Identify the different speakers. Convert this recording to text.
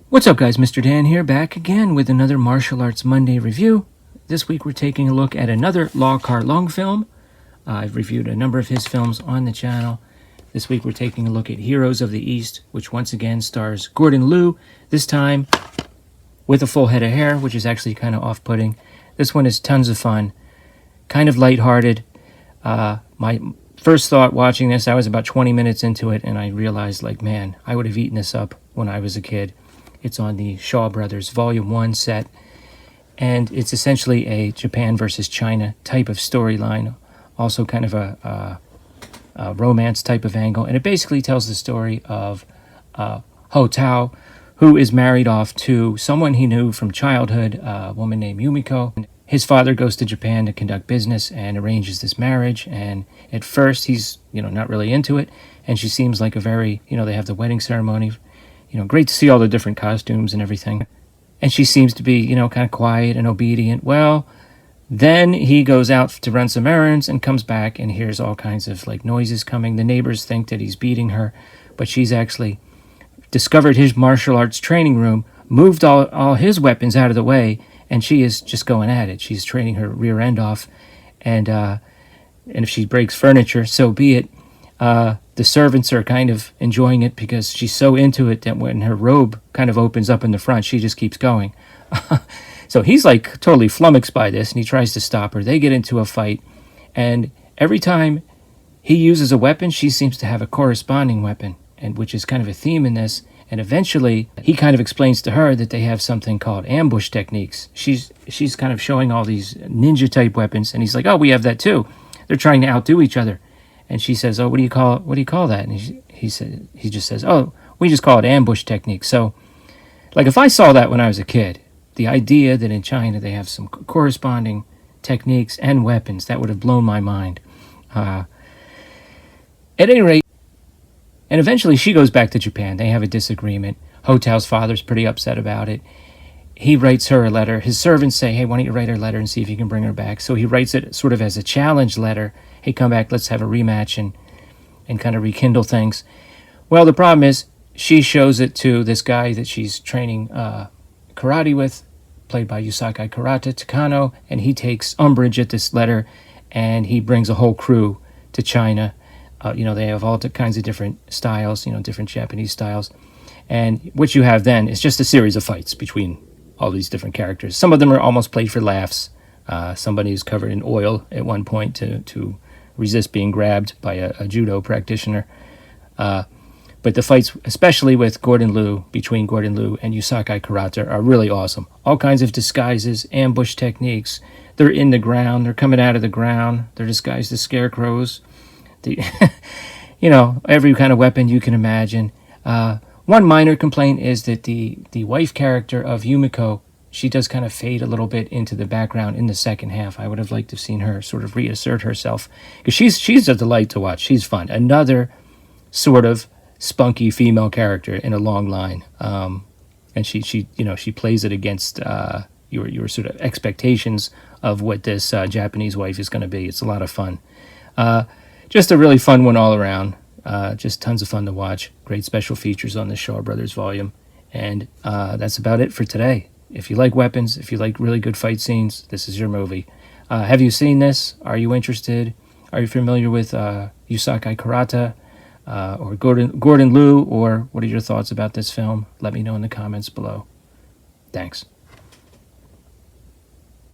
Speaker 1: What's up, guys? Mr. Dan here, back again with another Martial Arts Monday review. This week we're taking a look at another Lau Kar-Leung film. I've reviewed a number of his films on the channel. This week we're taking a look at Heroes of the East, which once again stars Gordon Liu, this time with a full head of hair, which is actually kind of off-putting. This one is tons of fun, kind of lighthearted. My first thought watching this, I was about 20 minutes into it, and I realized, like, man, I would have eaten this up when I was a kid. It's on the Shaw Brothers Volume 1 set, and it's essentially a Japan versus China type of storyline, also kind of a romance type of angle, and it basically tells the story of Ho Tao, who is married off to someone he knew from childhood, a woman named Yumiko. His father goes to Japan to conduct business and arranges this marriage, and at first he's, not really into it, and she seems like a very, they have the wedding ceremony. Great to see all the different costumes and everything. And she seems to be, kind of quiet and obedient. Well, then he goes out to run some errands and comes back and hears all kinds of noises coming. The neighbors think that he's beating her, but she's actually discovered his martial arts training room, moved all his weapons out of the way, and she is just going at it. She's training her rear end off, and if she breaks furniture, so be it. The servants are kind of enjoying it because she's so into it that when her robe kind of opens up in the front, she just keeps going. So he's totally flummoxed by this, and he tries to stop her. They get into a fight, and every time he uses a weapon, she seems to have a corresponding weapon, and which is kind of a theme in this. And eventually, he kind of explains to her that they have something called ambush techniques. She's kind of showing all these ninja-type weapons, and he's like, "Oh, we have that too." They're trying to outdo each other. And she says, "Oh, what do you call that?" And he just says, "Oh, we just call it ambush technique." So, if I saw that when I was a kid, the idea that in China they have some corresponding techniques and weapons, that would have blown my mind. At any rate, and eventually she goes back to Japan. They have a disagreement. Ho Tao's father's pretty upset about it. He writes her a letter. His servants say, "Hey, why don't you write her a letter and see if you can bring her back?" So he writes it sort of as a challenge letter. "Hey, come back, let's have a rematch and kind of rekindle things." Well, the problem is she shows it to this guy that she's training karate with, played by Yusakai Karata Takano, and he takes umbrage at this letter, and he brings a whole crew to China. They have all kinds of different styles, different Japanese styles. And what you have then is just a series of fights between all these different characters. Some of them are almost played for laughs. Somebody is covered in oil at one point to resist being grabbed by a judo practitioner. But the fights, especially with between Gordon Liu and Yusakai Karata, are really awesome. All kinds of disguises, ambush techniques. They're in the ground. They're coming out of the ground. They're disguised as scarecrows. Every kind of weapon you can imagine. One minor complaint is that the wife character of Yumiko, she does kind of fade a little bit into the background in the second half. I would have liked to have seen her sort of reassert herself, because she's a delight to watch. She's fun. Another sort of spunky female character in a long line, and she plays it against your sort of expectations of what this Japanese wife is going to be. It's a lot of fun. Just a really fun one all around. Just tons of fun to watch. Great special features on the Shaw Brothers volume. And that's about it for today. If you like weapons, if you like really good fight scenes, this is your movie. Have you seen this? Are you interested? Are you familiar with Yusakai Karata or Gordon Liu? Or what are your thoughts about this film? Let me know in the comments below. Thanks.